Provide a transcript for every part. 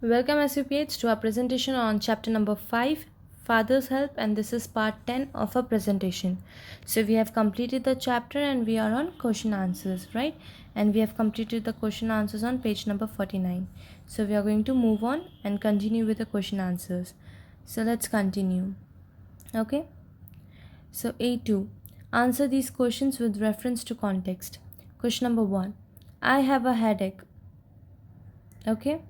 Welcome SUPH to our presentation on chapter number 5, Father's Help, and this is part 10 of our presentation. So we have completed the chapter and we are on question answers, right? And we have completed the question answers on page number 49. So we are going to move on and continue with the question answers. So let's continue. Okay? So A2. Answer these questions with reference to context. Question number 1. I have a headache. Okay,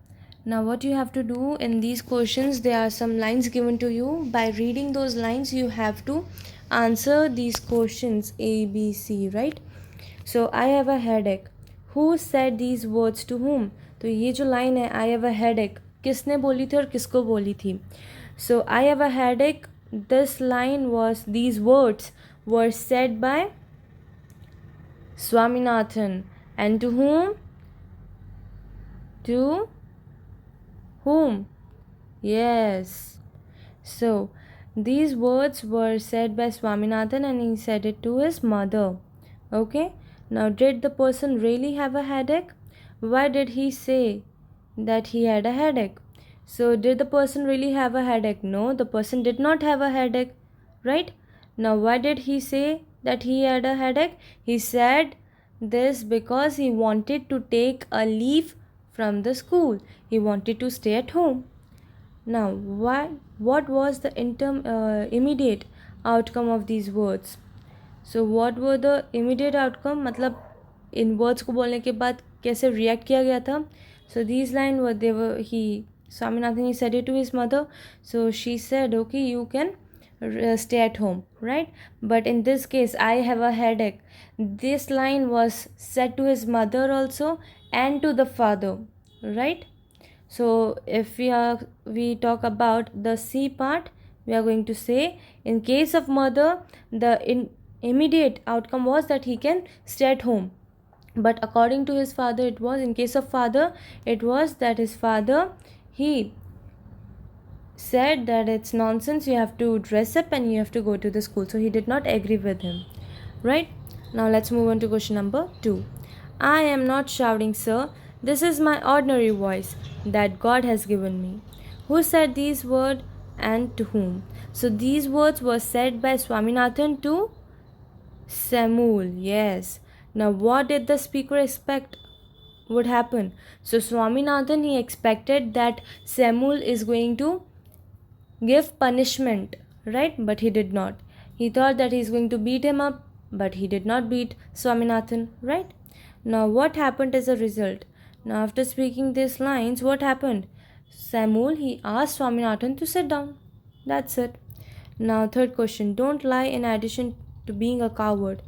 now what you have to do in these questions, there are some lines given to you. By reading those lines you have to answer these questions A, B, C, right? So I have a headache. Who said these words to whom? तो ये जो line है I have a headache, किसने बोली थी और किसको बोली थी? So I have a headache, this line was, these words were said by Swaminathan. And to whom? To whom? Yes. So, these words were said by Swaminathan and he said it to his mother. Okay. Now, did the person really have a headache? Why did he say that he had a headache? So, did the person really have a headache? No, the person did not have a headache. Right? Now, why did he say that he had a headache? He said this because he wanted to take a leave from the school. He wanted to stay at home. Now, what was the immediate outcome of these words? So, what were the immediate outcome? मतलब इन words को बोलने के बाद कैसे react किया गया था? So, these lines were, Swaminathan, he said it to his mother. So, she said, okay, you can stay at home, right? But in this case, I have a headache. This line was said to his mother also and to the father, right? So if we talk about the C part, we are going to say in case of mother, the immediate outcome was that he can stay at home. But according to his father, it was, in case of father, it was that his father, he said that it's nonsense, you have to dress up and you have to go to the school. So he did not agree with him, right? Now let's move on to question number 2. I am not shouting, sir. This is my ordinary voice that God has given me. Who said these words and to whom? So these words were said by Swaminathan to Samuel. Yes. Now what did the speaker expect would happen? So Swaminathan, he expected that Samuel is going to give punishment, right? But he did not. He thought that he's going to beat him up, but he did not beat Swaminathan, right? Now what happened as a result? Now after speaking these lines, what happened? Samuel, he asked Swaminathan to sit down. That's it. Now third question, don't lie in addition to being a coward.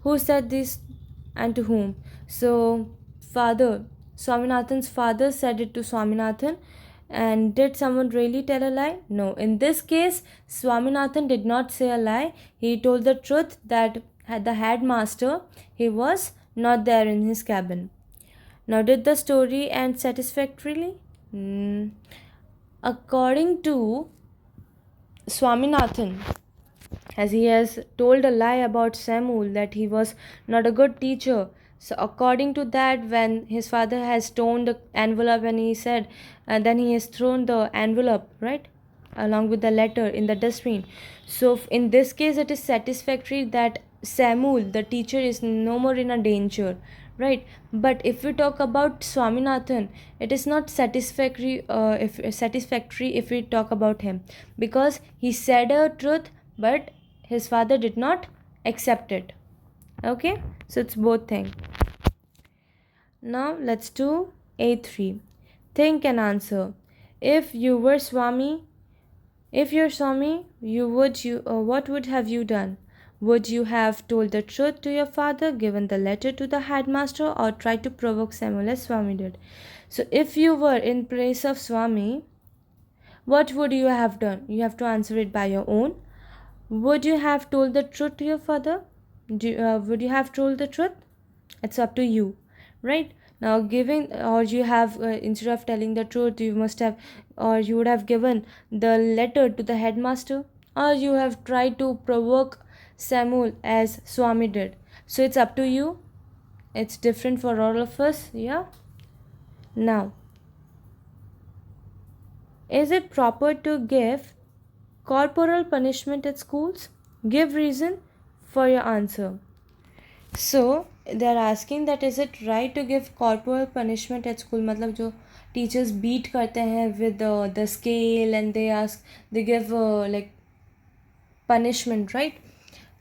Who said this and to whom? So father, Swaminathan's father said it to Swaminathan. And did someone really tell a lie? No. In this case, Swaminathan did not say a lie. He told the truth that the headmaster, he was not there in his cabin. Now, did the story end satisfactorily? According to Swaminathan, as he has told a lie about Samuel that he was not a good teacher. So according to that, when his father has torn the envelope and he said, and then he has thrown the envelope, right, along with the letter in the dustbin. So in this case, it is satisfactory that Samuel, the teacher, is no more in a danger, right? But if we talk about Swaminathan, it is not satisfactory. If we talk about him, because he said a truth, but his father did not accept it. Okay, so it's both thing. Now let's do A3. Think and answer. If you were Swami, if you're Swami, what would have you done? Would you have told the truth to your father, given the letter to the headmaster, or tried to provoke Samuel as Swami did? So if you were in place of Swami, what would you have done? You have to answer it by your own. Would you have told the truth to your father? Would you have told the truth? It's up to you, right? Now giving, or you have instead of telling the truth, you must have, or you would have given the letter to the headmaster, or you have tried to provoke Samuel as Swami did. So it's up to you. It's different for all of us. Yeah. Now Is it proper to give corporal punishment at schools? Give reason for your answer. So they are asking that is it right to give corporal punishment at school? मतलब जो teachers beat करते हैं with the scale, and they give like punishment, right?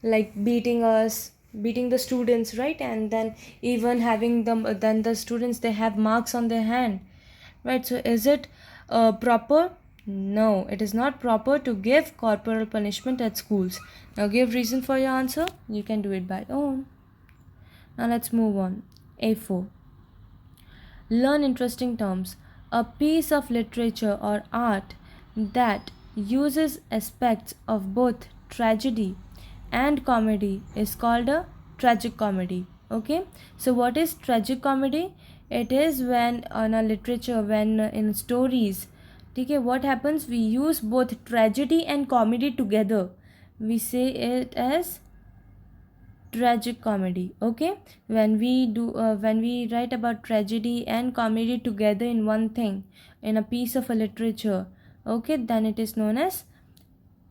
Like beating us, beating the students, right? And then even having them, then the students, they have marks on their hand, right? So is it proper? No, it is not proper to give corporal punishment at schools. Now give reason for your answer. You can do it by own. Now let's move on. A4. Learn interesting terms. A piece of literature or art that uses aspects of both tragedy and comedy is called a tragic comedy. Okay, so what is tragic comedy? It is when in a literature, when in stories, okay, what happens, we use both tragedy and comedy together. We say it as tragic comedy. Okay, when we write about tragedy and comedy together in one thing, in a piece of a literature, okay, then it is known as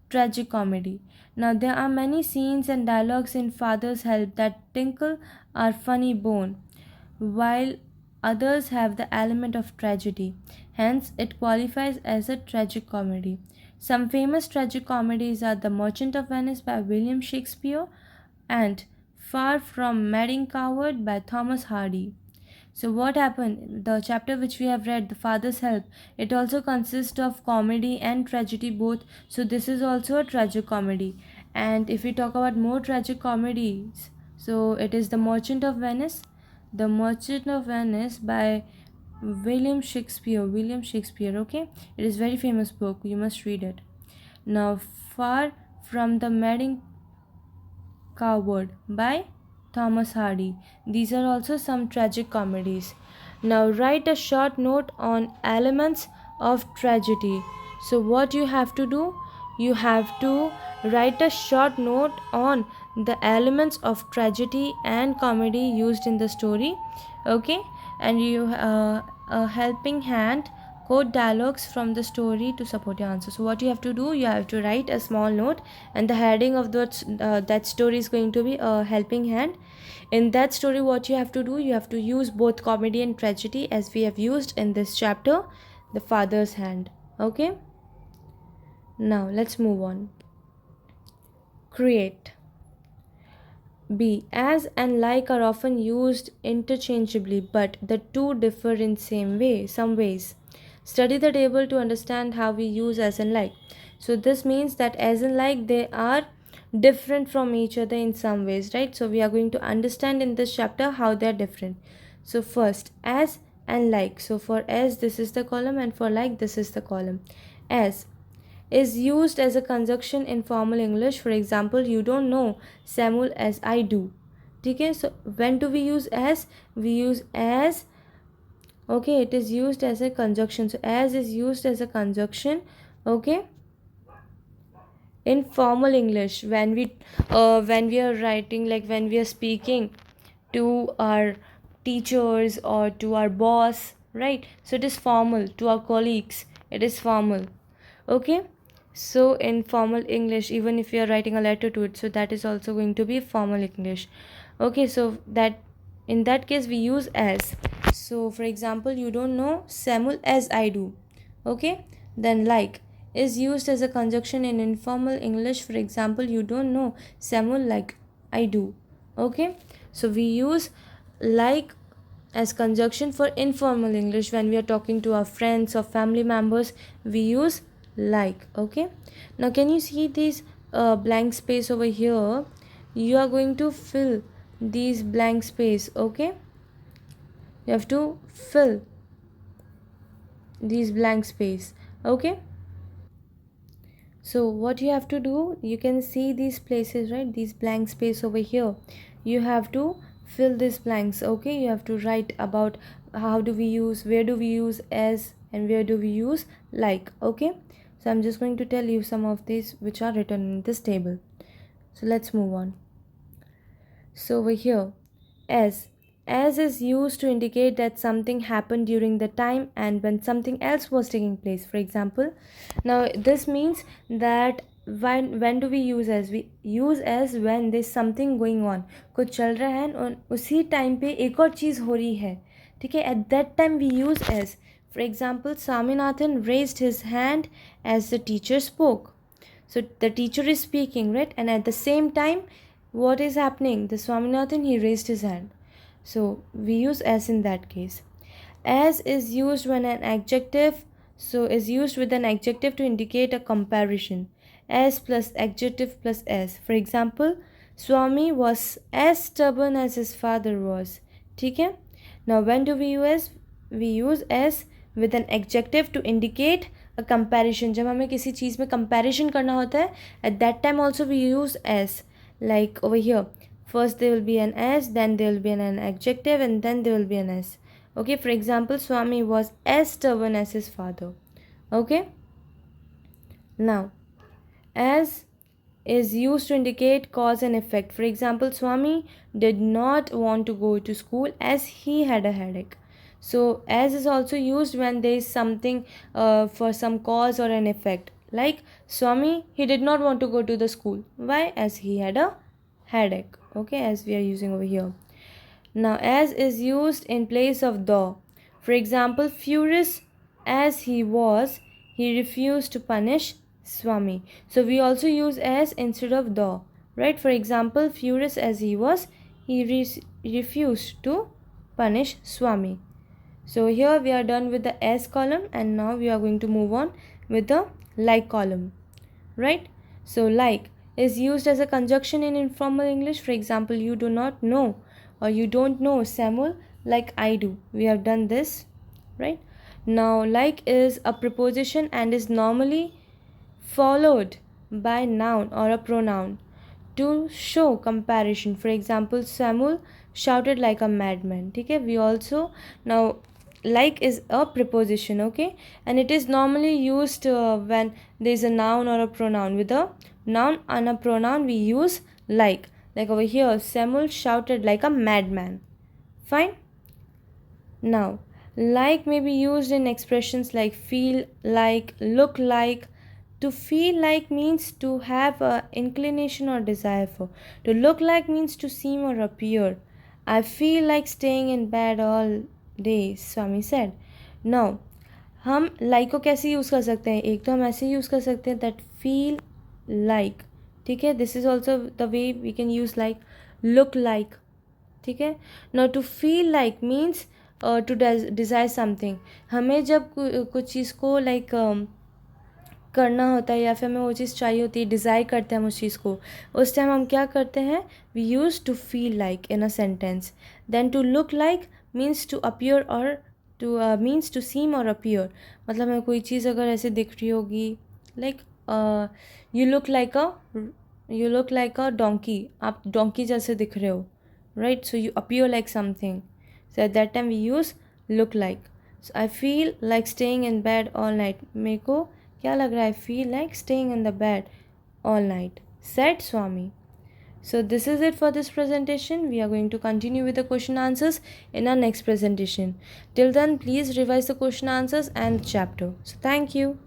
tragic comedy. Now there are many scenes and dialogues in Father's Help that tinkle our funny bone, while others have the element of tragedy. Hence it qualifies as a tragic comedy. Some famous tragic comedies are The Merchant of Venice by William Shakespeare and Far from Madding Coward by Thomas Hardy. So what happened? The chapter which we have read, The Father's Help, it also consists of comedy and tragedy both. So this is also a tragic comedy. And if we talk about more tragic comedies, so it is The Merchant of Venice. The Merchant of Venice by William Shakespeare. William Shakespeare, okay? It is very famous book. You must read it. Now, Far from the Madding Coward by Thomas Hardy. These are also some tragic comedies. Now write a short note on elements of tragedy. So what you have to do? You have to write a short note on the elements of tragedy and comedy used in the story. Okay, and you a helping hand quote dialogues from the story to support your answer. So what you have to do, you have to write a small note, and the heading of that story is going to be a helping hand. In that story, what you have to do, you have to use both comedy and tragedy as we have used in this chapter, The Father's Hand. Okay, now let's move on. Create. B. As and like are often used interchangeably, but the two differ in some ways. Study the table to understand how we use as and like. So this means that as and like, they are different from each other in some ways, right? So we are going to understand in this chapter how they are different. So first, as and like. So for as, this is the column, and for like, this is the column. As is used as a conjunction in formal English. For example, you don't know Samuel as I do. Okay, so when do we use as? We use as. Okay, it is used as a conjunction. So as is used as a conjunction. Okay, in formal English, when we are writing, like when we are speaking to our teachers or to our boss, right? So it is formal. To our colleagues, it is formal. Okay, so in formal English, even if you are writing a letter to it, so that is also going to be formal English. Okay, so that in that case we use as. So for example, you don't know Samuel as I do. Okay, then like is used as a conjunction in informal English. For example, you don't know Samuel like I do. Okay, so we use like as conjunction for informal English. When we are talking to our friends or family members, we use like. Okay, now can you see these blank space over here? You are going to fill these blank space. Okay, you have to fill these blank space. Okay, so what you have to do, you can see these places, right? These blank space over here, you have to fill these blanks. Okay, you have to write about how do we use, where do we use as, and where do we use like. Okay, so I'm just going to tell you some of these which are written in this table. So let's move on. So over here, as As is used to indicate that something happened during the time and when something else was taking place. For example, now this means that when do we use as? We use as when there's something going on, कुछ चल रहा है और उसी time पे एक और चीज़ हो रही है, ठीक है, at that time we use as. For example, Swaminathan raised his hand as the teacher spoke. So the teacher is speaking, right? And at the same time, what is happening? The Swaminathan, he raised his hand. So we use as in that case. As is used when an adjective, so is used with an adjective to indicate a comparison. As plus adjective plus as. For example, Swami was as stubborn as his father was. ठीक है? Now when do we use? We use as with an adjective to indicate a comparison. जब हमें किसी चीज़ में comparison करना होता है, at that time also we use as. Like over here, first there will be an as, then there will be an adjective, and then there will be an as. Okay, for example, Swami was as stubborn as his father. Okay, now as is used to indicate cause and effect. For example, Swami did not want to go to school as he had a headache. So as is also used when there is something for some cause or an effect. Like Swami, he did not want to go to the school. Why? As he had a headache. Okay, as we are using over here. Now as is used in place of the. For example, furious as he was, he refused to punish Swami. So we also use as instead of the, right? For example, furious as he was, he refused to punish Swami. So here we are done with the as column, and now we are going to move on with the like column, right? So like is used as a conjunction in informal English. For example, you do not know or you don't know Samuel like I do. We have done this, right? Now like is a preposition and is normally followed by noun or a pronoun to show comparison. For example, Samuel shouted like a madman. Okay, we also now like is a preposition, okay, and it is normally used when there is a noun or a pronoun. With a noun and a pronoun we use like over here, Samuel shouted like a madman. Fine. Now like may be used in expressions like feel like, look like. To feel like means to have a inclination or desire for. To look like means to seem or appear. I feel like staying in bed all day, Swami said. Now हम like को कैसे use कर सकते हैं? एक तो हम ऐसे यूज़ कर सकते हैं that feel like, ठीक है, this is also the way we can use like, look like, ठीक है. Now to feel like means to desire something. हमें जब कुछ चीज़ को like करना होता है या फिर हमें वो चीज़ चाहिए होती है, डिज़ायर करते हैं हम उस चीज़ को, उस टाइम हम क्या करते हैं? We use to feel like in a sentence. Then to look like means to appear और टू मीन्स टू सीम और अपीयर. मतलब हमें कोई चीज़ अगर ऐसे दिख रही होगी, like you look like a donkey, आप डोंकी जैसे दिख रहे हो, right? So you appear like something. So at that time we use look like. So I feel like staying in bed all night. मेरे को क्या लग रहा है? I feel like staying in the bed all night, said Swami. So this is it for this presentation. We are going to continue with the question answers in our next presentation. Till then, please revise the question answers and the chapter. So thank you.